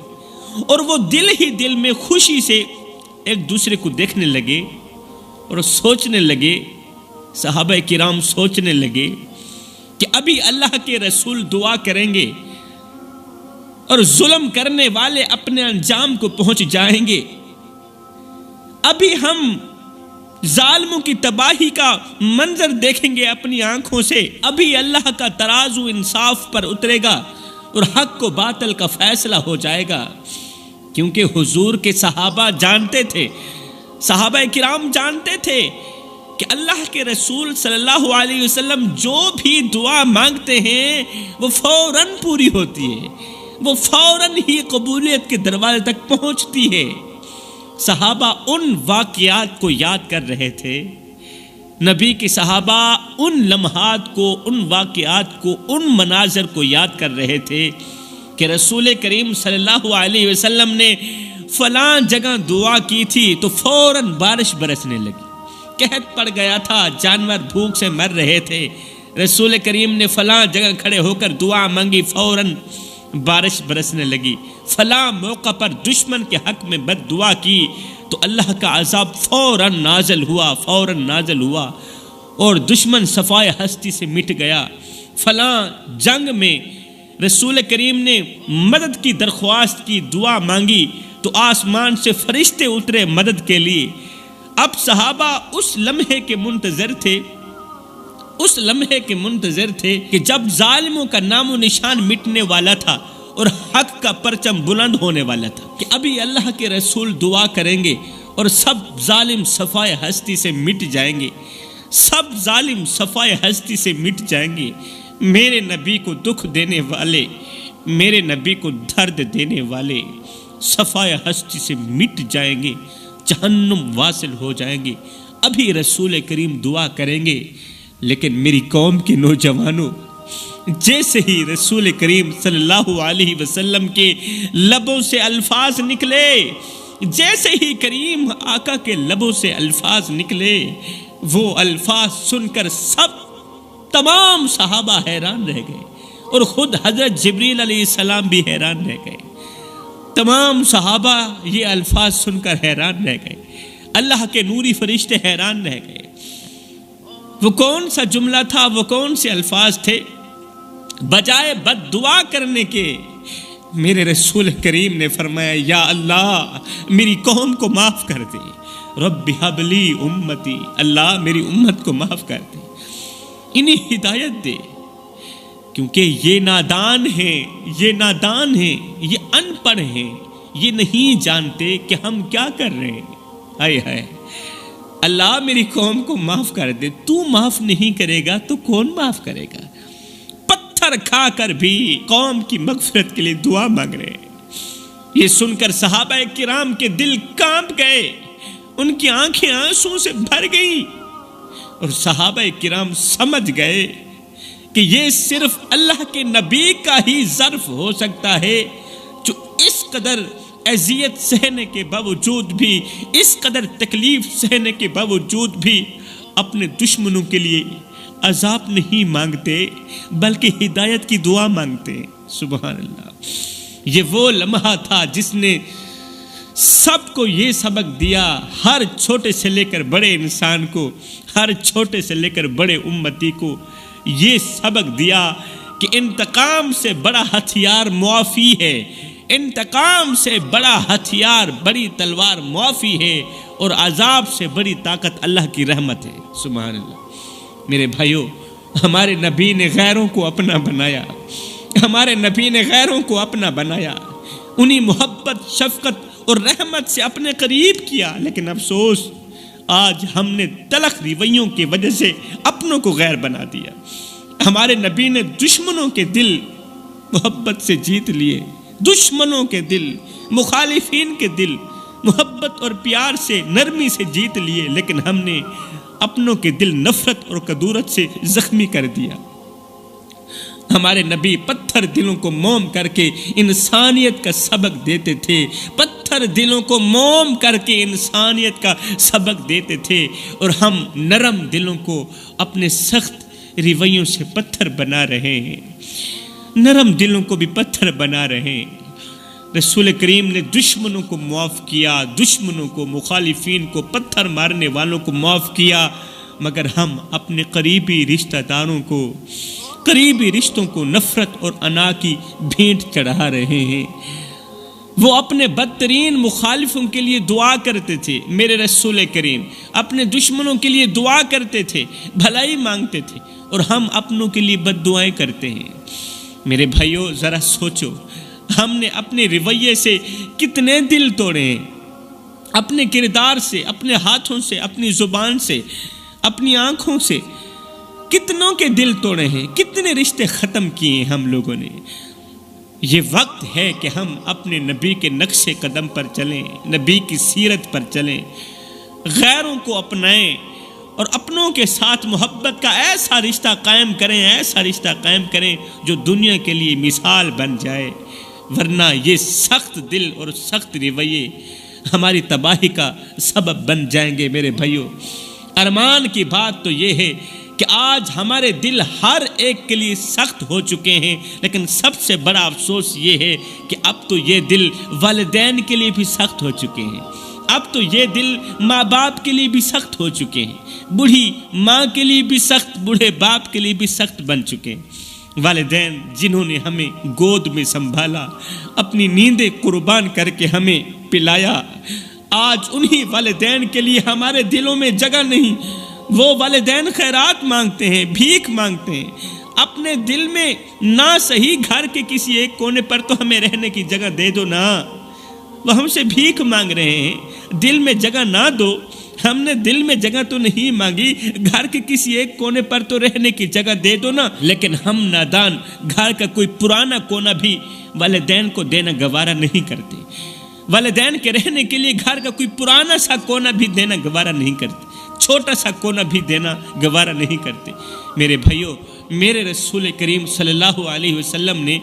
اور وہ دل ہی دل میں خوشی سے ایک دوسرے کو دیکھنے لگے اور سوچنے لگے، صحابہ کرام سوچنے لگے کہ ابھی اللہ کے رسول دعا کریں گے اور ظلم کرنے والے اپنے انجام کو پہنچ جائیں گے، ابھی ہم ظالموں کی تباہی کا منظر دیکھیں گے اپنی آنکھوں سے، ابھی اللہ کا ترازو انصاف پر اترے گا اور حق و باطل کا فیصلہ ہو جائے گا۔ کیونکہ حضور کے صحابہ جانتے تھے، صحابہ کرام جانتے تھے کہ اللہ کے رسول صلی اللہ علیہ وسلم جو بھی دعا مانگتے ہیں وہ فوراً پوری ہوتی ہے، وہ فوراً ہی قبولیت کے دروازے تک پہنچتی ہے۔ صحابہ ان واقعات کو یاد کر رہے تھے، نبی کے صحابہ ان لمحات کو، ان واقعات کو، ان مناظر کو یاد کر رہے تھے کہ رسول کریم صلی اللہ علیہ وسلم نے فلاں جگہ دعا کی تھی تو فوراً بارش برسنے لگی، قحط پڑ گیا تھا، جانور بھوک سے مر رہے تھے، رسول کریم نے فلاں جگہ کھڑے ہو کر دعا مانگی، فوراً بارش برسنے لگی، فلاں موقع پر دشمن کے حق میں بد دعا کی تو اللہ کا عذاب فوراً نازل ہوا اور دشمن صفائے ہستی سے مٹ گیا، فلاں جنگ میں رسول کریم نے مدد کی درخواست کی، دعا مانگی تو آسمان سے فرشتے اترے مدد کے لیے۔ اب صحابہ اس لمحے کے منتظر تھے، اس لمحے کے منتظر تھے کہ جب ظالموں کا نام و نشان مٹنے والا تھا اور حق کا پرچم بلند ہونے والا تھا، کہ ابھی اللہ کے رسول دعا کریں گے اور سب ظالم صفائے ہستی سے مٹ جائیں گے، سب ظالم صفائے ہستی سے مٹ جائیں گے، میرے نبی کو دکھ دینے والے، میرے نبی کو درد دینے والے صفائے ہستی سے مٹ جائیں گے، جہنم واصل ہو جائیں گے۔ ابھی رسول کریم دعا کریں گے، لیکن میری قوم کے نوجوانوں، جیسے ہی رسول کریم صلی اللہ علیہ وسلم کے لبوں سے الفاظ نکلے، جیسے ہی کریم آقا کے لبوں سے الفاظ نکلے، وہ الفاظ سن کر سب تمام صحابہ حیران رہ گئے، اور خود حضرت جبریل علیہ السلام بھی حیران رہ گئے۔ تمام صحابہ یہ الفاظ سن کر حیران رہ گئے، اللہ کے نوری فرشتے حیران رہ گئے۔ وہ کون سا جملہ تھا، وہ کون سے الفاظ تھے؟ بجائے بد دعا کرنے کے میرے رسول کریم نے فرمایا، یا اللہ میری قوم کو معاف کر دے، رب حب لی امتی، اللہ میری امت کو معاف کر دے، انہیں ہدایت دے، کیونکہ یہ نادان ہیں، یہ نادان ہیں، یہ ان پڑھ ہیں، یہ نہیں جانتے کہ ہم کیا کر رہے ہیں۔ ہائے ہائے، اللہ میری قوم کو معاف کر دے۔ تو معاف نہیں کرے گا تو کون معاف کرے گا؟ پتھر کھا کر بھی قوم کی مغفرت کے لیے دعا مانگ رہے ہیں۔ یہ سن کر صحابہ کرام کے دل کانپ گئے، ان کی آنکھیں آنسوں سے بھر گئیں، اور صحابہ کرام سمجھ گئے کہ یہ صرف اللہ کے نبی کا ہی ظرف ہو سکتا ہے، جو اس قدر اذیت سہنے کے باوجود بھی، اس قدر تکلیف سہنے کے باوجود بھی اپنے دشمنوں کے لیے عذاب نہیں مانگتے بلکہ ہدایت کی دعا مانگتے ہیں۔ سبحان اللہ، یہ وہ لمحہ تھا جس نے سب کو یہ سبق دیا، ہر چھوٹے سے لے کر بڑے انسان کو، ہر چھوٹے سے لے کر بڑے امتی کو یہ سبق دیا کہ انتقام سے بڑا ہتھیار معافی ہے، انتقام سے بڑا ہتھیار، بڑی تلوار معافی ہے، اور عذاب سے بڑی طاقت اللہ کی رحمت ہے۔ سبحان اللہ۔ میرے بھائیوں، ہمارے نبی نے غیروں کو اپنا بنایا، ہمارے نبی نے غیروں کو اپنا بنایا، انہیں محبت، شفقت اور رحمت سے اپنے قریب کیا، لیکن افسوس آج ہم نے تلخ رویوں کی وجہ سے اپنوں کو غیر بنا دیا۔ ہمارے نبی نے دشمنوں کے دل محبت سے جیت لیے، دشمنوں کے دل، مخالفین کے دل محبت اور پیار سے، نرمی سے جیت لیے، لیکن ہم نے اپنوں کے دل نفرت اور کدورت سے زخمی کر دیا۔ ہمارے نبی پتھر دلوں کو موم کر کے انسانیت کا سبق دیتے تھے، پتھر دلوں کو موم کر کے انسانیت کا سبق دیتے تھے، اور ہم نرم دلوں کو اپنے سخت رویوں سے پتھر بنا رہے ہیں، نرم دلوں کو بھی پتھر بنا رہے ہیں۔ رسول کریم نے دشمنوں کو معاف کیا، دشمنوں کو، مخالفین کو، پتھر مارنے والوں کو معاف کیا، مگر ہم اپنے قریبی رشتہ داروں کو، قریبی رشتوں کو نفرت اور انا کی بھینٹ چڑھا رہے ہیں۔ وہ اپنے بدترین مخالفوں کے لیے دعا کرتے تھے، میرے رسول کریم اپنے دشمنوں کے لیے دعا کرتے تھے، بھلائی مانگتے تھے، اور ہم اپنوں کے لیے بد دعائیں کرتے ہیں۔ میرے بھائیوں، ذرا سوچو، ہم نے اپنے رویے سے کتنے دل توڑے ہیں، اپنے کردار سے، اپنے ہاتھوں سے، اپنی زبان سے، اپنی آنکھوں سے کتنوں کے دل توڑے ہیں، کتنے رشتے ختم کیے ہیں ہم لوگوں نے۔ یہ وقت ہے کہ ہم اپنے نبی کے نقش قدم پر چلیں، نبی کی سیرت پر چلیں، غیروں کو اپنائیں، اور اپنوں کے ساتھ محبت کا ایسا رشتہ قائم کریں، ایسا رشتہ قائم کریں جو دنیا کے لیے مثال بن جائے، ورنہ یہ سخت دل اور سخت رویے ہماری تباہی کا سبب بن جائیں گے۔ میرے بھائیوں، ارمان کی بات تو یہ ہے کہ آج ہمارے دل ہر ایک کے لیے سخت ہو چکے ہیں، لیکن سب سے بڑا افسوس یہ ہے کہ اب تو یہ دل والدین کے لیے بھی سخت ہو چکے ہیں، اب تو یہ دل ماں باپ کے لیے بھی سخت ہو چکے ہیں، بوڑھی ماں کے لیے بھی سخت، بوڑھے باپ کے لیے بھی سخت بن چکے ہیں۔ والدین جنہوں نے ہمیں گود میں سنبھالا، اپنی نیندیں قربان کر کے ہمیں پلایا، آج انہی والدین کے لیے ہمارے دلوں میں جگہ نہیں، وہ والدین خیرات مانگتے ہیں، بھیک مانگتے ہیں، اپنے دل میں نہ صحیح گھر کے کسی ایک کونے پر تو ہمیں رہنے کی جگہ دے دو نا، وہ ہم سے بھیک مانگ رہے ہیں، دل میں جگہ نہ دو، ہم نے دل میں جگہ تو نہیں مانگی، گھر کے کسی ایک کونے پر تو رہنے کی جگہ دے دو نا، لیکن ہم نادان گھر کا کوئی پرانا کونا بھی والدین کو دینا گوارا نہیں کرتے، والدین کے رہنے کے لیے گھر کا کوئی پرانا سا کونا بھی دینا گوارا نہیں کرتے، چھوٹا سا کونا بھی دینا گوارا نہیں کرتے۔ میرے بھائیوں، میرے رسول کریم صلی اللہ علیہ وسلم نے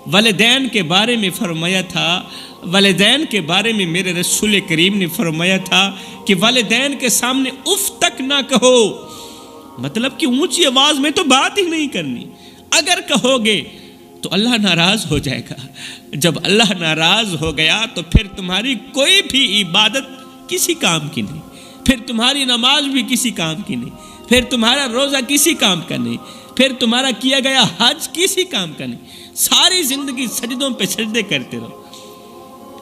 والدین کے بارے میں فرمایا تھا، والدین کے بارے میں میرے رسول کریم نے فرمایا تھا کہ والدین کے سامنے اف تک نہ کہو، مطلب کہ اونچی آواز میں تو بات ہی نہیں کرنی، اگر کہو گے تو اللہ ناراض ہو جائے گا، جب اللہ ناراض ہو گیا تو پھر تمہاری کوئی بھی عبادت کسی کام کی نہیں، پھر تمہاری نماز بھی کسی کام کی نہیں، پھر تمہارا روزہ کسی کام کا نہیں، پھر تمہارا کیا گیا حج کسی کام کا نہیں، ساری زندگی سجدوں پہ سجدے کرتے رہو۔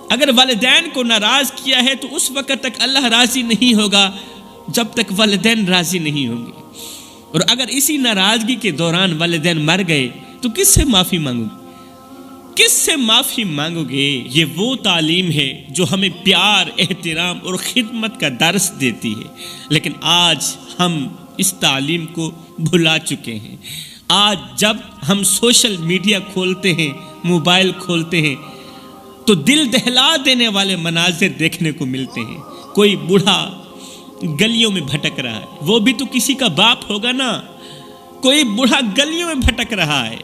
اگر والدین کو ناراض کیا ہے تو اس وقت تک اللہ راضی نہیں ہوگا جب تک والدین راضی نہیں ہوں گے، اور اگر اسی ناراضگی کے دوران والدین مر گئے تو کس سے معافی مانگو گے؟ کس سے معافی مانگو گے؟ یہ وہ تعلیم ہے جو ہمیں پیار، احترام اور خدمت کا درس دیتی ہے، لیکن آج ہم اس تعلیم کو بھلا چکے ہیں۔ آج جب ہم سوشل میڈیا کھولتے ہیں، موبائل کھولتے ہیں تو دل دہلا دینے والے مناظر دیکھنے کو ملتے ہیں۔ کوئی بوڑھا گلیوں میں بھٹک رہا ہے، وہ بھی تو کسی کا باپ ہوگا نا، کوئی بوڑھا گلیوں میں بھٹک رہا ہے،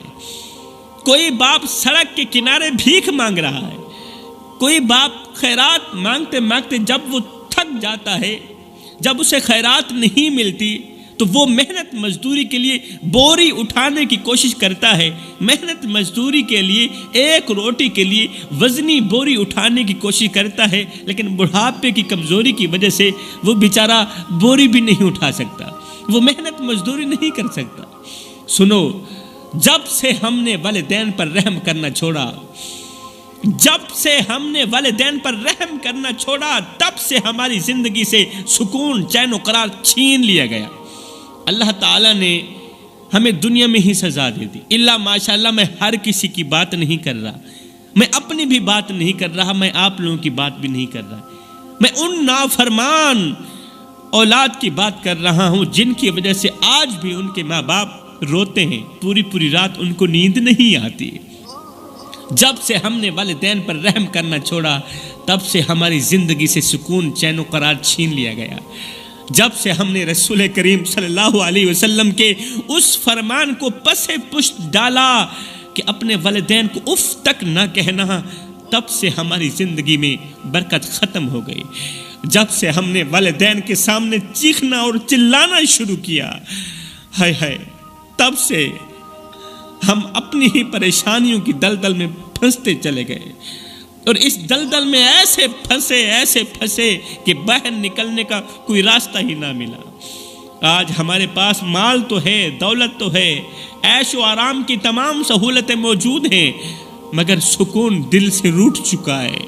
کوئی باپ سڑک کے کنارے بھیک مانگ رہا ہے، کوئی باپ خیرات مانگتے مانگتے جب وہ تھک جاتا ہے، جب اسے خیرات نہیں ملتی تو وہ محنت مزدوری کے لیے بوری اٹھانے کی کوشش کرتا ہے، محنت مزدوری کے لیے ایک روٹی کے لیے وزنی بوری اٹھانے کی کوشش کرتا ہے، لیکن بڑھاپے کی کمزوری کی وجہ سے وہ بیچارہ بوری بھی نہیں اٹھا سکتا، وہ محنت مزدوری نہیں کر سکتا۔ سنو، جب سے ہم نے والدین پر رحم کرنا چھوڑا، جب سے ہم نے والدین پر رحم کرنا چھوڑا، تب سے ہماری زندگی سے سکون، چین و قرار چھین لیا گیا۔ اللہ تعالیٰ نے ہمیں دنیا میں ہی سزا دے دی۔ اللہ ماشاءاللہ میں ہر کسی کی بات نہیں کر رہا، میں اپنی بھی بات نہیں کر رہا، میں آپ لوگوں کی بات بھی نہیں کر رہا، میں ان نافرمان اولاد کی بات کر رہا ہوں جن کی وجہ سے آج بھی ان کے ماں باپ روتے ہیں، پوری پوری رات ان کو نیند نہیں آتی۔ جب سے ہم نے والدین پر رحم کرنا چھوڑا، تب سے ہماری زندگی سے سکون، چین و قرار چھین لیا گیا۔ جب سے ہم نے رسول کریم صلی اللہ علیہ وسلم کے اس فرمان کو پس پشت ڈالا کہ اپنے والدین کو اف تک نہ کہنا، تب سے ہماری زندگی میں برکت ختم ہو گئی۔ جب سے ہم نے والدین کے سامنے چیخنا اور چلانا شروع کیا، ہائے ہائے، تب سے ہم اپنی ہی پریشانیوں کی دلدل میں پھنستے چلے گئے، اور اس دلدل میں ایسے پھنسے کہ باہر نکلنے کا کوئی راستہ ہی نہ ملا۔ آج ہمارے پاس مال تو ہے، دولت تو ہے، عیش و آرام کی تمام سہولتیں موجود ہیں، مگر سکون دل سے روٹھ چکا ہے،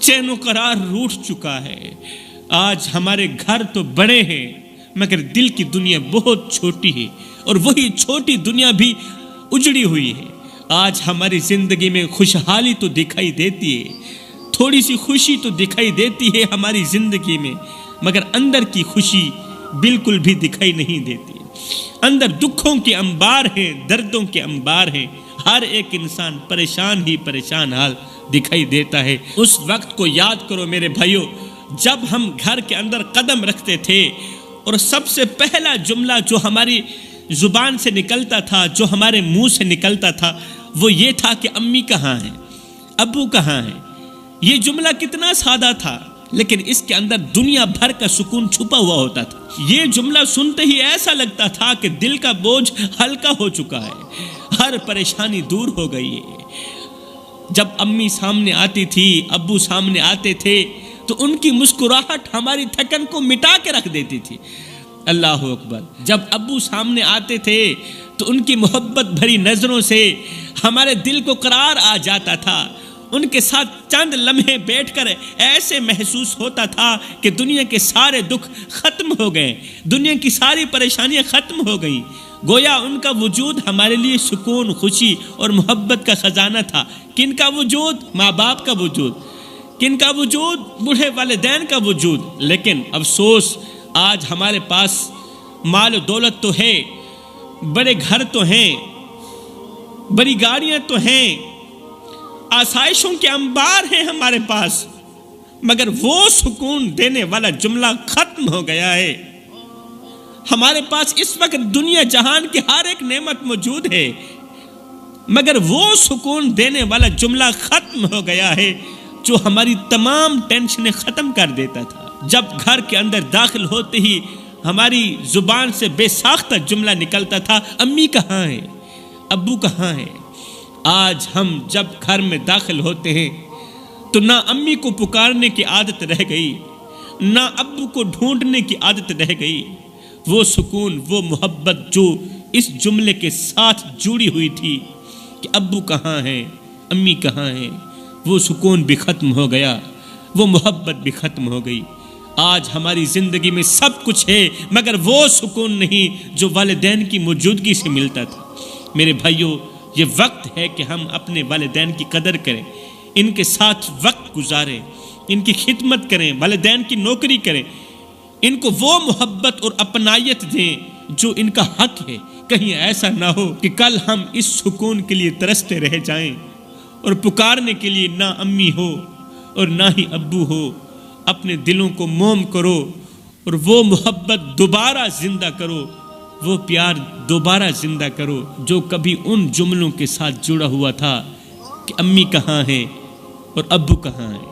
چین و قرار روٹھ چکا ہے۔ آج ہمارے گھر تو بڑے ہیں مگر دل کی دنیا بہت چھوٹی ہے، اور وہی چھوٹی دنیا بھی اجڑی ہوئی ہے۔ آج ہماری زندگی میں خوشحالی تو دکھائی دیتی ہے، تھوڑی سی خوشی تو دکھائی دیتی ہے ہماری زندگی میں، مگر اندر کی خوشی بالکل بھی دکھائی نہیں دیتی۔ اندر دکھوں کے انبار ہیں، دردوں کے انبار ہیں، ہر ایک انسان پریشان ہی پریشان حال دکھائی دیتا ہے۔ اس وقت کو یاد کرو میرے بھائیوں، جب ہم گھر کے اندر قدم رکھتے تھے اور سب سے پہلا جملہ جو ہماری زبان سے نکلتا تھا، جو ہمارے منہ سے نکلتا تھا، وہ یہ تھا کہ امی کہاں ہیں، ابو کہاں ہیں۔ یہ جملہ کتنا سادہ تھا، لیکن اس کے اندر دنیا بھر کا سکون چھپا ہوا ہوتا تھا۔ یہ جملہ سنتے ہی ایسا لگتا تھا کہ دل کا بوجھ ہلکا ہو چکا ہے، ہر پریشانی دور ہو گئی ہے۔ جب امی سامنے آتی تھی، ابو سامنے آتے تھے تو ان کی مسکراہٹ ہماری تھکن کو مٹا کے رکھ دیتی تھی۔ اللہ اکبر۔ جب ابو سامنے آتے تھے تو ان کی محبت بھری نظروں سے ہمارے دل کو قرار آ جاتا تھا، ان کے ساتھ چند لمحے بیٹھ کر ایسے محسوس ہوتا تھا کہ دنیا کے سارے دکھ ختم ہو گئے، دنیا کی ساری پریشانیاں ختم ہو گئیں۔ گویا ان کا وجود ہمارے لیے سکون، خوشی اور محبت کا خزانہ تھا۔ کن کا وجود؟ ماں باپ کا وجود۔ کن کا وجود؟ بوڑھے والدین کا وجود۔ لیکن افسوس، آج ہمارے پاس مال و دولت تو ہے، بڑے گھر تو ہیں، بڑی گاڑیاں تو ہیں، آسائشوں کے انبار ہیں ہمارے پاس، مگر وہ سکون دینے والا جملہ ختم ہو گیا ہے۔ ہمارے پاس اس وقت دنیا جہان کی ہر ایک نعمت موجود ہے، مگر وہ سکون دینے والا جملہ ختم ہو گیا ہے جو ہماری تمام ٹینشنیں ختم کر دیتا تھا۔ جب گھر کے اندر داخل ہوتے ہی ہماری زبان سے بے ساختہ جملہ نکلتا تھا، امی کہاں ہیں، ابو کہاں ہیں؟ آج ہم جب گھر میں داخل ہوتے ہیں تو نہ امی کو پکارنے کی عادت رہ گئی، نہ ابو کو ڈھونڈنے کی عادت رہ گئی۔ وہ سکون، وہ محبت جو اس جملے کے ساتھ جڑی ہوئی تھی کہ ابو کہاں ہیں، امی کہاں ہیں، وہ سکون بھی ختم ہو گیا، وہ محبت بھی ختم ہو گئی۔ آج ہماری زندگی میں سب کچھ ہے، مگر وہ سکون نہیں جو والدین کی موجودگی سے ملتا تھا۔ میرے بھائیوں، یہ وقت ہے کہ ہم اپنے والدین کی قدر کریں، ان کے ساتھ وقت گزاریں، ان کی خدمت کریں، والدین کی نوکری کریں، ان کو وہ محبت اور اپنائیت دیں جو ان کا حق ہے۔ کہیں ایسا نہ ہو کہ کل ہم اس سکون کے لیے ترستے رہ جائیں اور پکارنے کے لیے نہ امی ہو اور نہ ہی ابو ہو۔ اپنے دلوں کو موم کرو اور وہ محبت دوبارہ زندہ کرو، وہ پیار دوبارہ زندہ کرو جو کبھی ان جملوں کے ساتھ جڑا ہوا تھا کہ امی کہاں ہیں اور ابو کہاں ہیں۔